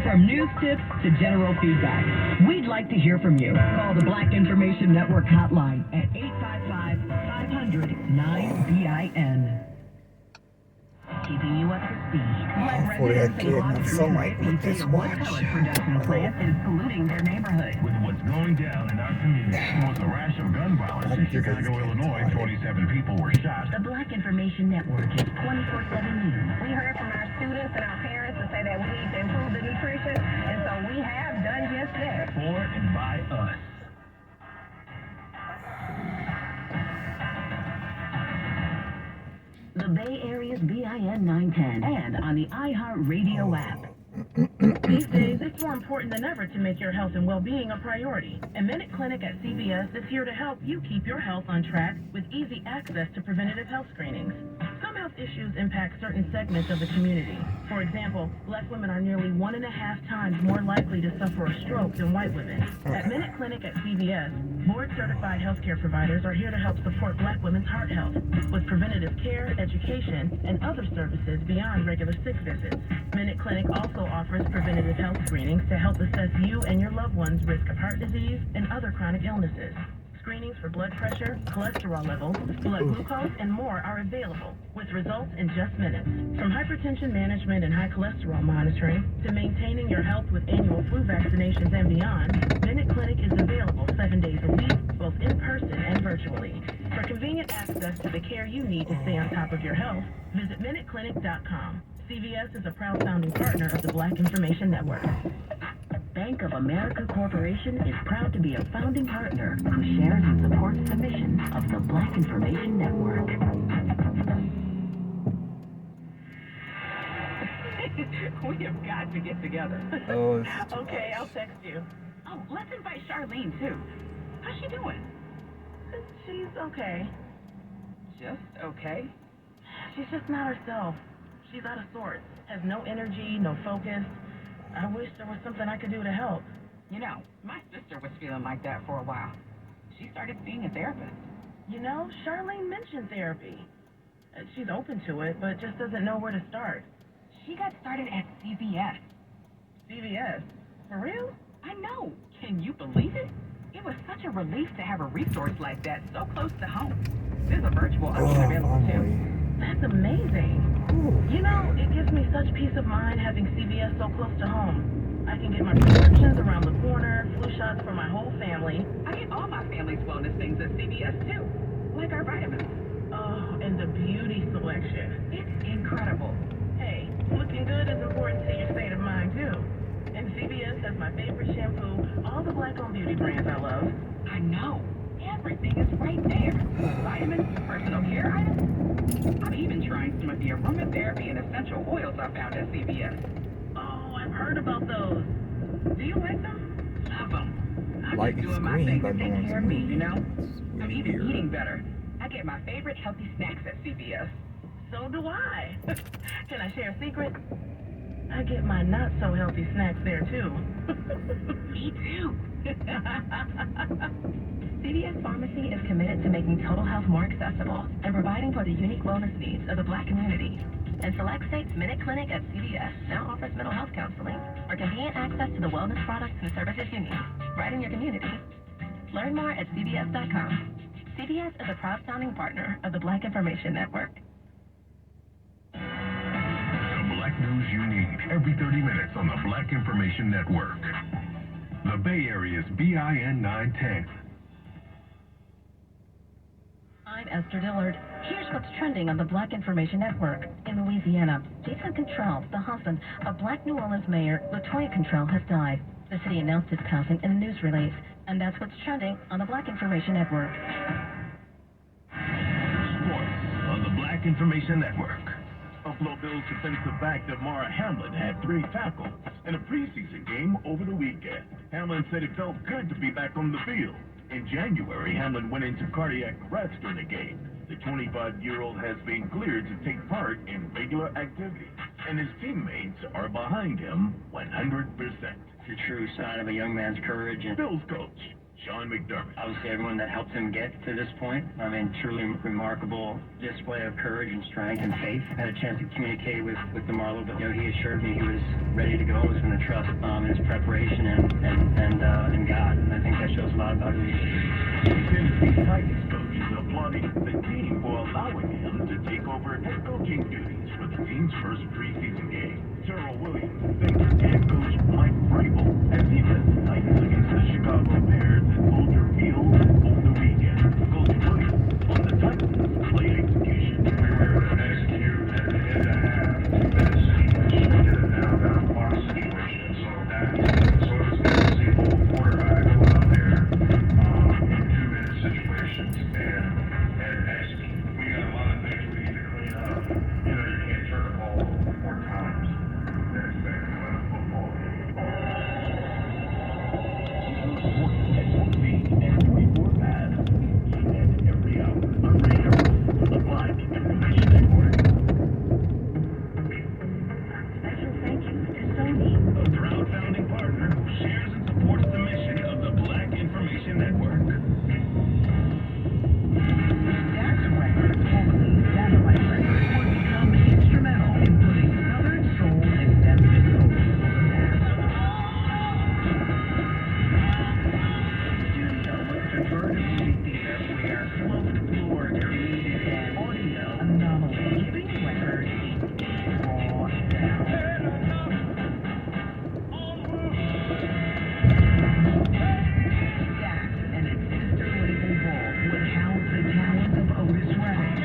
From news tips to general feedback, we'd like to hear from you. Call the Black Information Network hotline at 855-500-9BIN. Keeping you up to speed. Hopefully I get enough sunlight with this watch. Production plant is polluting their neighborhood. With what's going down in our community, there was a rash of gun violence in Chicago, Illinois. 27 people were shot. The Black Information Network is 24/7 news. We heard from our students and our parents to say that we need to improve the nutrition, and so we have done just that. For and by us. The Bay Area's BIN 910 and on the iHeartRadio app. These days, it's more important than ever to make your health and well-being a priority. And Minute Clinic at CVS is here to help you keep your health on track with easy access to preventative health screenings. Some health issues impact certain segments of the community. For example, black women are nearly 1.5 times more likely to suffer a stroke than white women. At Minute Clinic at CVS, board-certified healthcare providers are here to help support black women's heart health with preventative care, education, and other services beyond regular sick visits. Minute Clinic also offers preventative health screenings to help assess you and your loved one's risk of heart disease and other chronic illnesses. Screenings for blood pressure, cholesterol levels, blood glucose, and more are available, with results in just minutes. From hypertension management and high cholesterol monitoring to maintaining your health with annual flu vaccinations and beyond, Minute Clinic is available 7 days a week, both in person and virtually. For convenient access to the care you need to stay on top of your health, visit MinuteClinic.com. CVS is a proud founding partner of the Black Information Network. Bank of America Corporation is proud to be a founding partner who shares and supports the mission of the Black Information Network. We have got to get together. Oh, Okay, I'll text you. Oh, let's invite Charlene, too. How's she doing? She's okay. Just okay? She's just not herself. She's out of sorts. Has no energy, no focus. I wish there was something I could do to help. You know, my sister was feeling like that for a while. She started seeing a therapist. You know, Charlene mentioned therapy. She's open to it, but just doesn't know where to start. She got started at CVS. CVS? For real? I know. Can you believe it? It was such a relief to have a resource like that so close to home. There's a virtual option available too. That's amazing. You know, it gives me such peace of mind having CVS so close to home. I can get my prescriptions around the corner, flu shots for my whole family. I get all my family's wellness things at CVS too, like our vitamins. Oh, and the beauty selection. It's incredible. Hey, looking good is important to your state of mind too. And CVS has my favorite shampoo, all the black-owned beauty brands I love. I know. Everything is right there. Vitamins, personal care items. I'm even trying some of the aromatherapy and essential oils I found at CVS. Oh, I've heard about those. Do you like them? Love them. I'm Like just it's doing my green, thing but to no take one's care of me, you know? moving. I'm even eating better. I get my favorite healthy snacks at CVS. So do I. Can I share a secret? I get my not-so-healthy snacks there, too. Me too. CVS Pharmacy is committed to making total health more accessible and providing for the unique wellness needs of the Black community. In select states, Minute Clinic at CVS now offers mental health counseling or convenient access to the wellness products and services you need right in your community. Learn more at CVS.com. CVS is a proud founding partner of the Black Information Network. The Black news you need every 30 minutes on the Black Information Network. The Bay Area's BIN 910. I'm Esther Dillard. Here's what's trending on the Black Information Network. In Louisiana, Jason Cantrell, the husband of Black New Orleans Mayor LaToya Cantrell, has died. The city announced his passing in a news release, and that's what's trending on the Black Information Network. Sports on the Black Information Network. Buffalo Bills defensive back Damar Hamlin had 3 tackles in a preseason game over the weekend. Hamlin said it felt good to be back on the field. In January, Hamlin went into cardiac arrest during the game. The 25-year-old has been cleared to take part in regular activity, and his teammates are behind him 100%. The true sign of a young man's courage. And Bills coach Sean McDermott. Obviously, everyone that helped him get to this point. I mean, truly remarkable display of courage and strength and faith. I had a chance to communicate with DeMarlo, but he assured me he was ready to go and was going to trust his preparation and God. And I think that shows a lot about who he is. Tennessee Titans coaches applauding the team for allowing him to take over head coaching duties for the team's first preseason game. Terrell Williams thanks head coach Mike Vrabel as he led the Titans against the Chicago Bears at Soldier Field over the weekend. Coach Williams on the Titans play execution. We were able to execute at the end of half, 2 minutes sequence, we did it now down clock situation. So it's good to see both quarterback go out there in 2-minute situations and execute. We got a lot of things we need to clean up. You know, you can't turn the ball over 4 times and expect to win a football game. And 24 paths, and every hour on radio, the Black Information Network. Special thank you to Sony. A proud founding partner who shares and supports the mission of the Black Information Network. Dax Records, formerly Satellite Records, would become instrumental in putting Southern soul and Memphis soul on the map. Studio was converted to movie theater where sloped floors created an audio anomaly, giving records a raw sound. Dax and its sister label Vault would house the talent of Otis Redding,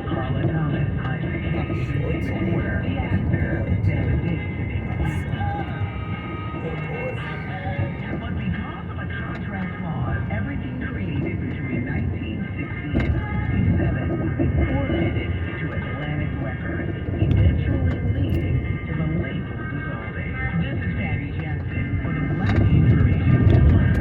Carla Thomas, Isaac Hayes, and David Porter, the actor, David Diggs, to name a few. But because of a contract clause, everything created between 1960 and 67 would be forfeited to Atlantic Records, eventually leading to the label dissolving. This is Patty Jackson for the Black Information Network.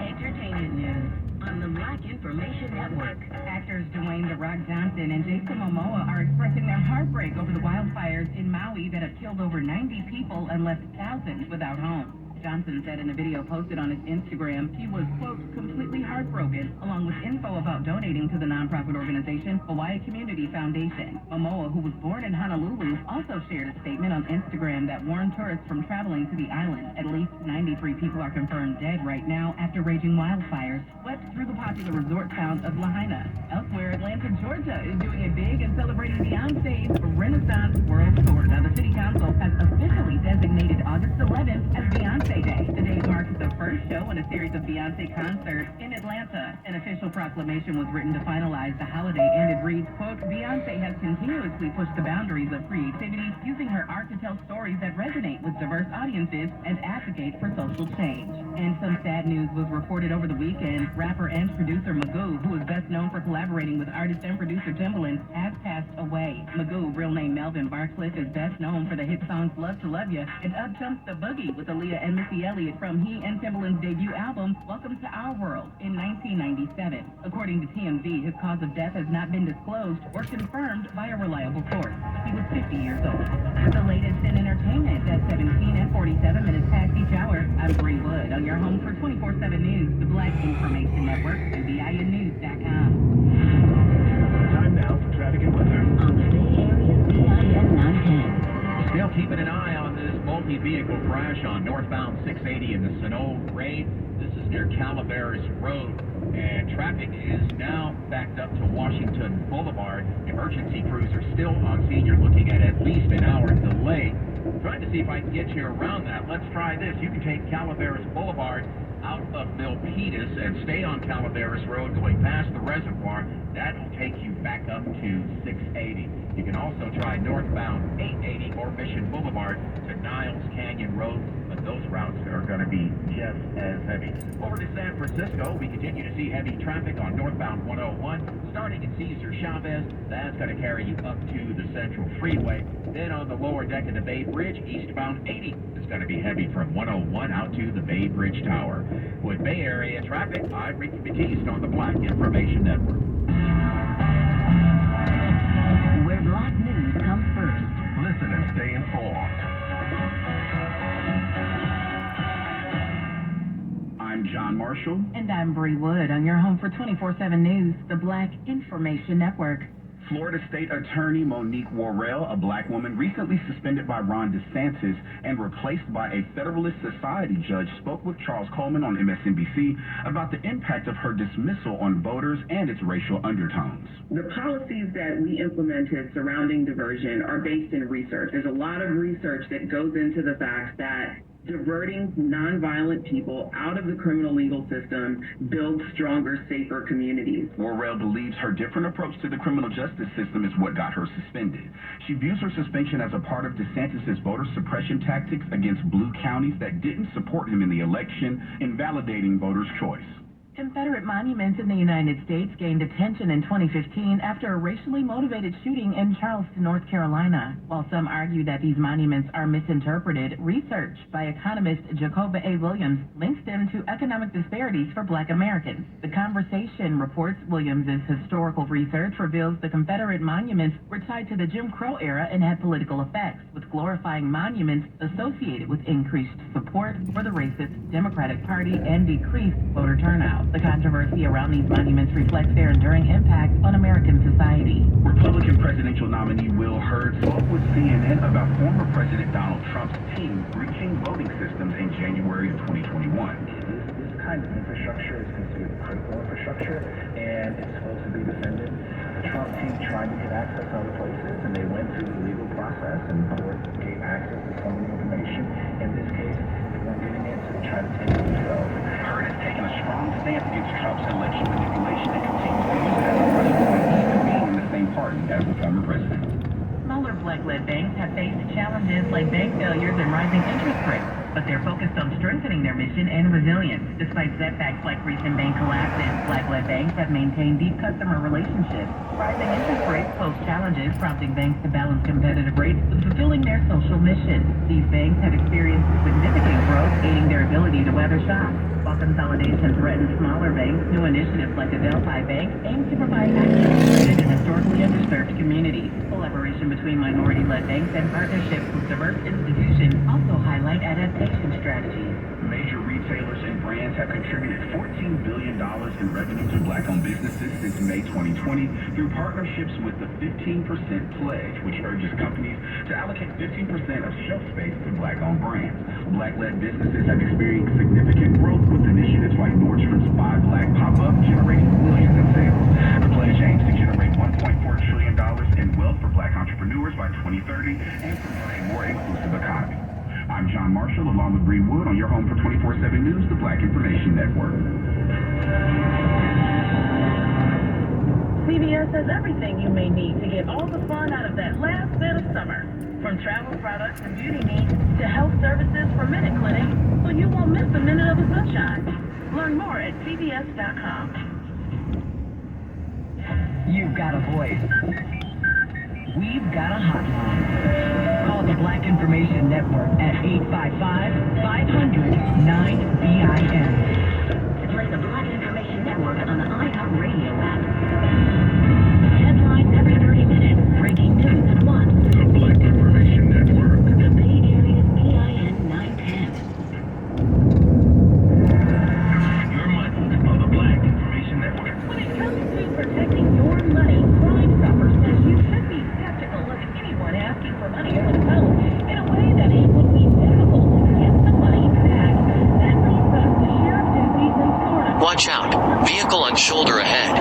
Entertainment news on the Black Information Network. Actors Dwayne "The Rock" Johnson and Jason Momoa are expressing their heartbreak over the wildfires in Maui that have killed over 90 people and left thousands without homes. Johnson said in a video posted on his Instagram he was, quote, completely heartbroken, along with info about donating to the nonprofit organization Hawaii Community Foundation. Momoa, who was born in Honolulu, also shared a statement on Instagram that warned tourists from traveling to the island. At least 93 people are confirmed dead right now after raging wildfires swept through the popular resort town of Lahaina. Elsewhere, Atlanta, Georgia is doing it big and celebrating Beyonce's Renaissance World Tour. Now, the city council has officially designated August 11th as Beyonce Day. The date marks the first show in a series of Beyonce concerts in Atlanta. An official proclamation was written to finalize the holiday, and it reads, quote, Beyonce has continuously pushed the boundaries of creativity, using her art to tell stories that resonate with diverse audiences and advocate for social change. And some sad news was reported over the weekend. Rapper and producer Magoo, who is best known for collaborating with artist and producer Timbaland, has passed away. Magoo, real name Melvin Barcliffe, is best known for the hit songs Love to Love Ya and Up Jumps the Boogie with Aaliyah and Missy Elliott from he and Timbaland's debut album, Welcome to Our World, in 1997. According to TMZ, his cause of death has not been disclosed or confirmed by a reliable source. He was 50 years old. With the latest in entertainment at 17 and 47 minutes past each hour, I'm Bree Wood on your home for 24/7 News, the Black Information Network, and BINnews.com. Time now for traffic and weather. On the Bay Area's BIN 910. Still keeping an eye on this multi-vehicle crash on northbound 680 in the Snow Raid. This is near Calaveras Road, and traffic is now backed up to Washington Boulevard. Emergency crews are still on scene. You're looking at least an hour delay. Trying to see if I can get you around that. Let's try this. You can take Calaveras Boulevard out of Milpitas and stay on Calaveras Road going past the reservoir. That'll take you back up to 680. You can also try northbound 880 or Mission Boulevard to Niles Canyon Road, but those routes are going to be just as heavy. Over to San Francisco, we continue to see heavy traffic on northbound 101, starting at Cesar Chavez. That's going to carry you up to the Central Freeway. Then on the lower deck of the Bay Bridge, eastbound 80 is going to be heavy from 101 out to the Bay Bridge Tower. With Bay Area traffic, I'm Ricky Batiste on the Black Information Network. Where Black news comes first. Listen and stay informed. Marshall. And I'm Bree Wood on your home for 24/7 News, the Black Information Network. Florida State Attorney Monique Worrell, a black woman recently suspended by Ron DeSantis and replaced by a Federalist Society judge, spoke with Charles Coleman on MSNBC about the impact of her dismissal on voters and its racial undertones. The policies that we implemented surrounding diversion are based in research. There's a lot of research that goes into the fact that diverting nonviolent people out of the criminal legal system builds stronger, safer communities. Worrell believes her different approach to the criminal justice system is what got her suspended. She views her suspension as a part of DeSantis' voter suppression tactics against blue counties that didn't support him in the election, invalidating voters' choice. Confederate monuments in the United States gained attention in 2015 after a racially motivated shooting in Charleston, North Carolina. While some argue that these monuments are misinterpreted, research by economist Jacoba A. Williams links them to economic disparities for Black Americans. The Conversation reports Williams' historical research reveals the Confederate monuments were tied to the Jim Crow era and had political effects, with glorifying monuments associated with increased support for the racist Democratic Party and decreased voter turnout. The controversy around these monuments reflects their enduring impact on American society. Republican presidential nominee Will Hurd spoke with CNN about former President Donald Trump's team breaching voting systems in January of 2021. This kind of infrastructure is considered critical infrastructure, and it's supposed to be defended. The Trump team tried to get access to other places, and they went through the legal process, and the court gave access to some of the information. In this case, they weren't getting it, so they tried to take it themselves. Hurd has taken a strong stance against Trump's election manipulation and continues to use it as a pressure point, even being in the same party as the former president. Smaller Black-led banks have faced challenges like bank failures and rising interest rates, but they're focused on strengthening their mission and resilience. Despite setbacks like recent bank collapses, Black-led banks have maintained deep customer relationships. Rising interest rates pose challenges, prompting banks to balance competitive rates with fulfilling their social mission. These banks have experienced significant growth, aiding their ability to weather shocks. While consolidation threatens smaller banks, new initiatives like the Delphi Bank aim to provide access to credit in historically underserved communities. Collaboration between minority-led banks and partnerships with diverse institutions also highlight adaptation strategies. Major retailers and brands have contributed $14 billion in revenue to Black-owned businesses since May 2020 through partnerships with the 15% Pledge, which urges companies to allocate 15% of shelf space to Black-owned brands. Black-led businesses have experienced significant growth with initiatives like Nordstrom's Buy Black pop-up, generating millions in sales. The Pledge aims to generate $1.4 trillion in wealth for Black entrepreneurs by 2030 and promote a more inclusive economy. I'm John Marshall, along with Bree Wood, on your home for 24/7 News, the Black Information Network. CVS has everything you may need to get all the fun out of that last bit of summer. From travel products and beauty needs to health services for Minute Clinic, so you won't miss a minute of the sunshine. Learn more at CVS.com. You've got a voice. We've got a hotline. Call the Black Information Network at 855-500-9BIN. To play the Black Information Network on the iHeartRadio app. Headlines every 30 minutes. Breaking news at once. The Black Information Network. The Bay Area's BIN 910. Your money on the Black Information Network. When it comes to protecting your money, Crime Stoppers says you should be skeptical of anyone asking for money over the phone in a way that it would be difficult to get the money back. That brings us to Sheriff duties in Florida. Watch out. Vehicle on shoulder ahead.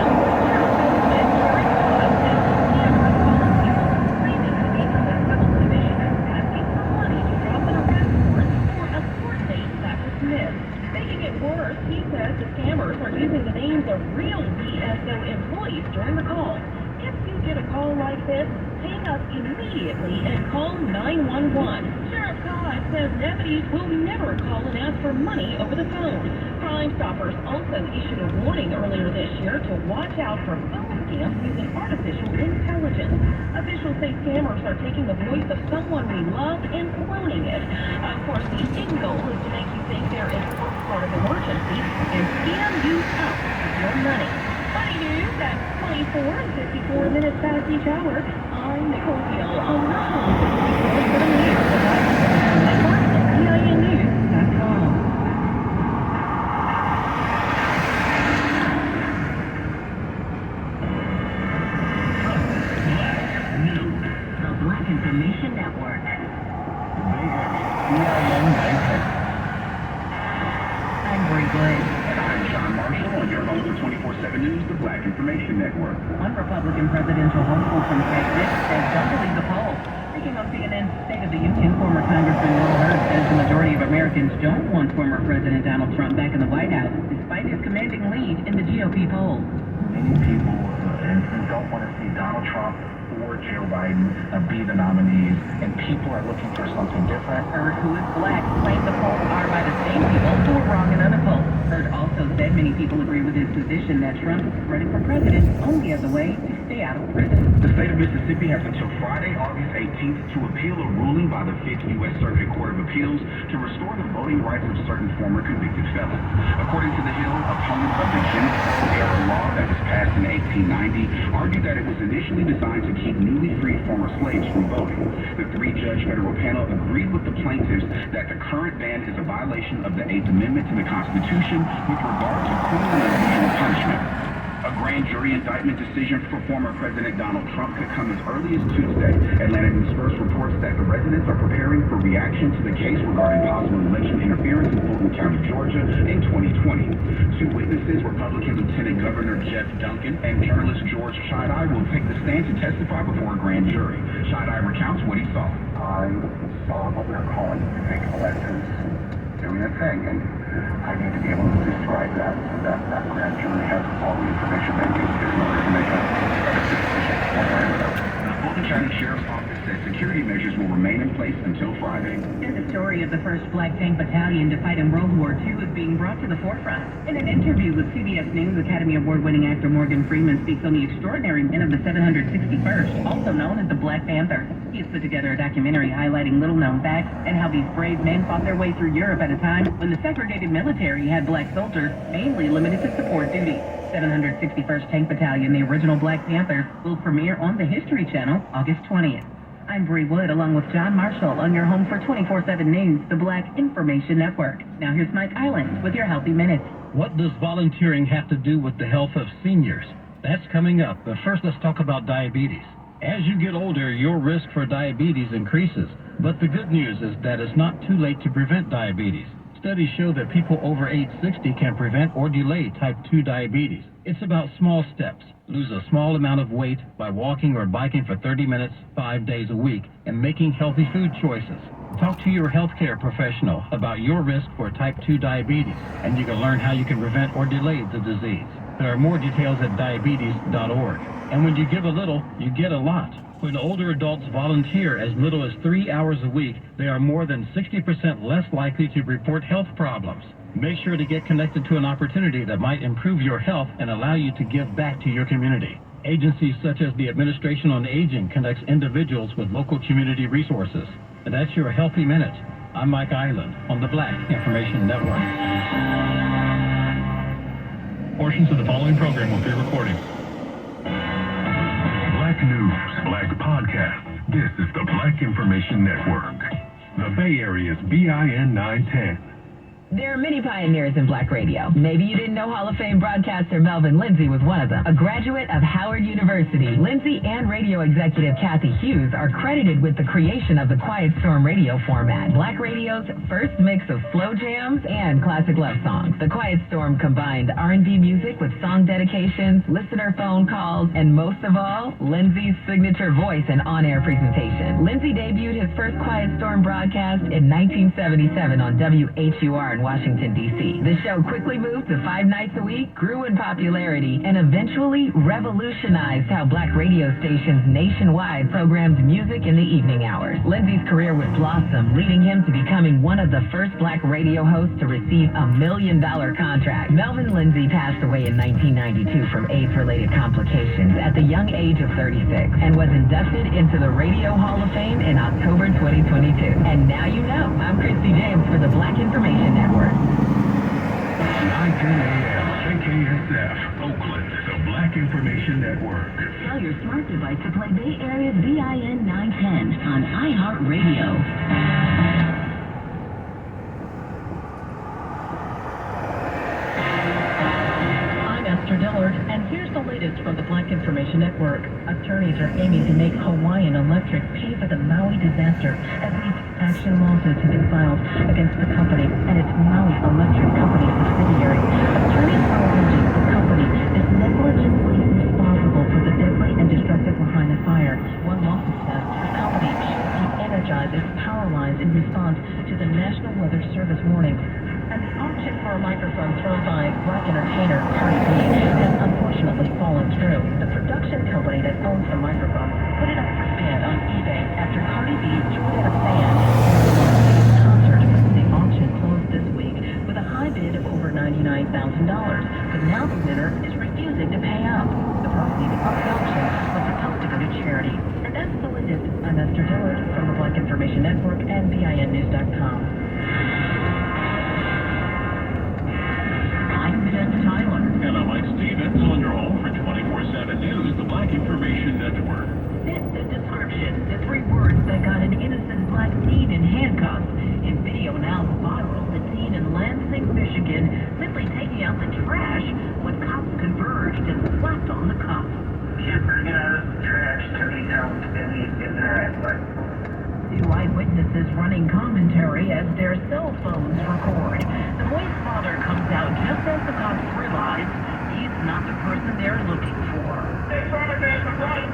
Making it worse, he says the scammers are using the names of real VSO employees during the call. If you get a call like this, hang up immediately and call 911. Sheriff Todd says deputies will never call and ask for money over the phone. Crime Stoppers also issued a warning earlier this year to watch out for phone scams using artificial intelligence. Officials say scammers are taking the voice of someone we love and cloning it. Of course, the end goal is to make you think there is some sort of emergency and scam you out of your money. Funny news at 24 and 54 minutes past each hour. I'm Nicole Hill on the home for the news. Network at BINnews.com. BIN 910. I'm Bree Wood. And I'm John Marshall on your home for 24/7 News, the Black Information Network. One Republican presidential hopeful from Texas says don't believe the poll. Speaking on CNN's State of the Union, former Congressman Will Hurd says the majority of Americans don't want former President Donald Trump back in the White House, despite his commanding lead in the GOP poll. Many people don't want to see Donald Trump or Joe Biden be the nominees, and people are looking for something different. Hurd, who is black, claimed the polls are by the same people who were wrong in other polls. Hurd also said many people agree with his position that Trump running for president only as a way to stay out of prison. The state of Mississippi has until Friday, August 18th to appeal a ruling by the 5th U.S. Circuit Court of Appeals to restore the voting rights of certain former convicted felons. According to the Hill, opponents of the Genesis-era law that was passed in 1890 argued that it was initially designed to keep newly freed former slaves from voting. The three-judge federal panel agreed with the plaintiffs that the current ban is a violation of the 8th Amendment to the Constitution with regard to cruel and unusual punishment. A grand jury indictment decision for former President Donald Trump could come as early as Tuesday. Atlanta News First reports that the residents are preparing for reaction to the case regarding possible election interference in Fulton County, Georgia in 2020. Two witnesses, Republican Lieutenant Governor Jeff Duncan and journalist George Scheidai, will take the stand to testify before a grand jury. Scheidai recounts what he saw. I saw what they're calling fake electors doing a thing, and I need to be able to describe that so that that grand jury has all the information they need in order to make a decision one way or another. The Fulton County Sheriff's Office says security measures will remain in place until Friday. And the story of the 1st Black Tank Battalion to fight in World War II is being brought to the forefront. In an interview with CBS News, Academy Award-winning actor Morgan Freeman speaks on the extraordinary men of the 761st, also known as the Black Panther. He has put together a documentary highlighting little-known facts and how these brave men fought their way through Europe at a time when the segregated military had black soldiers mainly limited to support duty. 761st Tank Battalion, the original Black Panthers, will premiere on the History Channel August 20th. I'm Bree Wood, along with John Marshall, on your home for 24/7 News, the Black Information Network. Now here's Mike Island with your Healthy Minutes. What does volunteering have to do with the health of seniors? That's coming up, but first let's talk about diabetes. As you get older, your risk for diabetes increases, but the good news is that it's not too late to prevent diabetes. Studies show that people over age 60 can prevent or delay type 2 diabetes. It's about small steps. Lose a small amount of weight by walking or biking for 30 minutes, 5 days a week, and making healthy food choices. Talk to your healthcare professional about your risk for type 2 diabetes, and you can learn how you can prevent or delay the disease. There are more details at diabetes.org. And when you give a little, you get a lot. When older adults volunteer as little as 3 hours a week, they are more than 60% less likely to report health problems. Make sure to get connected to an opportunity that might improve your health and allow you to give back to your community. Agencies such as the Administration on Aging connects individuals with local community resources. And that's your Healthy Minute. I'm Mike Island on the Black Information Network. Portions of the following program will be recorded. Black News, Black Podcast. This is the Black Information Network. The Bay Area's BIN 910. There are many pioneers in Black radio. Maybe you didn't know Hall of Fame broadcaster Melvin Lindsay was one of them. A graduate of Howard University, Lindsay and radio executive Kathy Hughes are credited with the creation of the Quiet Storm radio format, Black radio's first mix of slow jams and classic love songs. The Quiet Storm combined R&B music with song dedications, listener phone calls, and most of all, Lindsay's signature voice and on-air presentation. Lindsay debuted his first Quiet Storm broadcast in 1977 on WHUR in Washington, D.C. The show quickly moved to 5 nights a week, grew in popularity, and eventually revolutionized how Black radio stations nationwide programmed music in the evening hours. Lindsay's career would blossom, leading him to becoming one of the first Black radio hosts to receive a $1 million contract. Melvin Lindsay passed away in 1992 from AIDS-related complications at the young age of 36 and was inducted into the Radio Hall of Fame in October 2022. And now you know. I'm Christy James for the Black Information Network. 9:10 a.m. KKSF, Oakland, the Black Information Network. Tell your smart device to play Bay Area's BIN 910 on iHeartRadio. I'm Esther Dillard, and Here's the latest from the Black Information Network. Attorneys are aiming to make Hawaiian Electric pay for the Maui disaster. At least action lawsuits have been filed against the company and its Maui Electric Company subsidiary. Attorneys are alleging the company is negligently responsible for the deadly and destructive Lahaina fire. One lawsuit says the company should de-energize its power lines in response to the National Weather Service warning. And the auction for a microphone thrown by Black entertainer Cardi B has unfortunately fallen through. The production company that owns the microphone put it up for bid on eBay after Cardi B tweeted a fan during a concert. The auction closed this week with a high bid of over $99,000, but now the winner is refusing to pay up. The proceeds of the auction was supposed to go to charity. And that's the latest. I'm Esther Dillard from the Black Information Network and BINnews.com. Tyler. And I'm Mike Stevens on your home for 24/7 News, the Black Information Network. Fit the description. The 3 words that got an innocent black teen in handcuffs. In video now viral, the teen in Lansing, Michigan, simply taking out the trash when cops converged and slapped on the cop. You're bringing out the trash, turning down in that, like. 2 eyewitnesses running commentary as their cell phones record. The boy's father comes out just as the cops realize he's not the person they're looking for. They trying to make the right.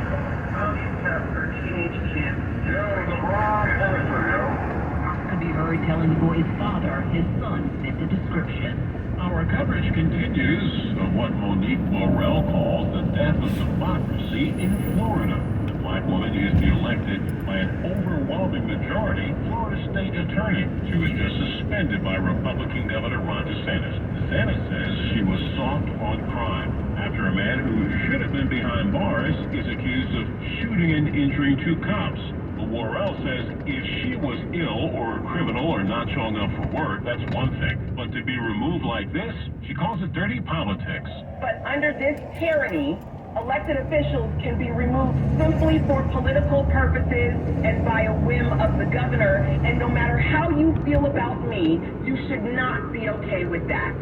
Oh, these are teenage kids. Yo, the wrong person, yo. Could be heard telling the boy's father his son fit the description. Our coverage continues of what Monique Morrell calls the death of democracy in Florida. The black woman is elected by an overwhelming majority Florida state attorney. She was just suspended by Republican Governor Ron DeSantis. DeSantis says she was soft on crime after a man who should have been behind bars is accused of shooting and injuring 2 cops. Worrell says if she was ill or a criminal or not showing up for work, that's one thing. But to be removed like this, she calls it dirty politics. But under this tyranny, elected officials can be removed simply for political purposes and by a whim of the governor. And no matter how you feel about me, you should not be okay with that.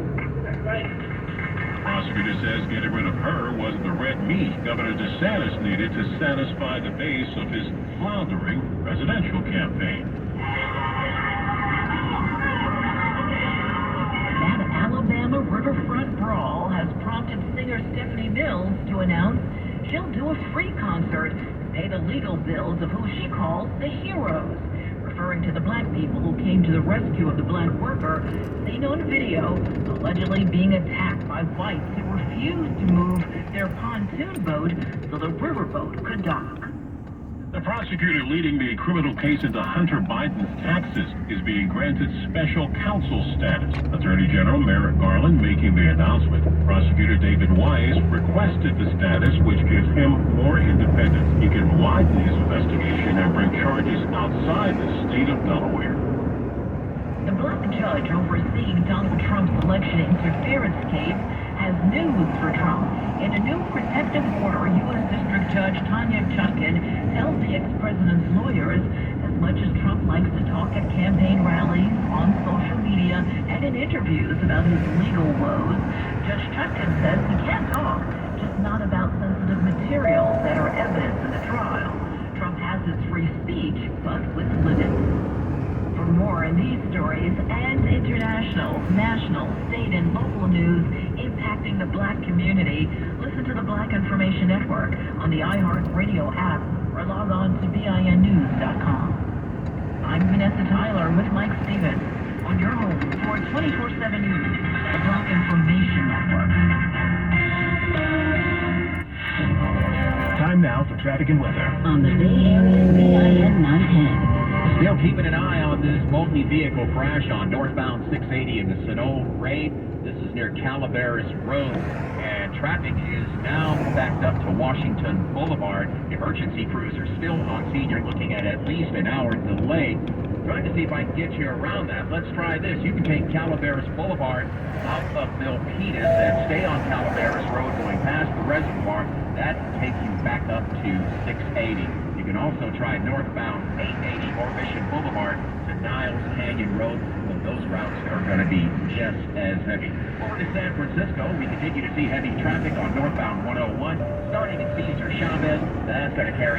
Prosecutor says getting rid of her was the red meat Governor DeSantis needed to satisfy the base of his floundering presidential campaign. That Alabama riverfront brawl has prompted singer Stephanie Mills to announce she'll do a free concert to pay the legal bills of who she calls the heroes, referring to the black people who came to the rescue of the black worker seen on video allegedly being attacked by whites who refused to move their pontoon boat so the riverboat could dock. The prosecutor leading the criminal case into Hunter Biden's taxes is being granted special counsel status. Attorney General Merrick Garland making the announcement. Prosecutor David Weiss requested the status, which gives him more independence. He can widen his investigation and bring charges outside the state of Delaware. The black judge overseeing Donald Trump's election interference case has news for Trump. In a new protective order, U.S. District Judge Tanya Chutkan tells the ex-president's lawyers as much as Trump likes to talk at campaign rallies, on social media, and in interviews about his legal woes, Judge Chutkan says he can't talk, just not about sensitive materials that are evidence in the trial. Trump has his free speech, but with limits. For more in these stories and international, national, state, and local news impacting the black community, listen to the Black Information Network on the iHeartRadio app or log on to BINnews.com. I'm Vanessa Tyler with Mike Stevens on your home for 24/7 News, the Black Information Network. Time now for traffic and weather. On the Bay Area, BIN 910. Still keeping an eye on this multi-vehicle crash on northbound 680 in the Sonoma Raid. This is near Calaveras Road, and traffic is now backed up to Washington Boulevard. Emergency crews are still on scene. You're looking at least an hour delay. Trying to see if I can get you around that. Let's try this. You can take Calaveras Boulevard out of Milpitas and stay on Calaveras Road going past the reservoir. That takes you back up to 680. You can also try northbound 880 or Mission Boulevard to Niles Canyon Road. The those routes are going to be just as heavy. Over to San Francisco, we continue to see heavy traffic on northbound 101, starting at Cesar Chavez. That's going to carry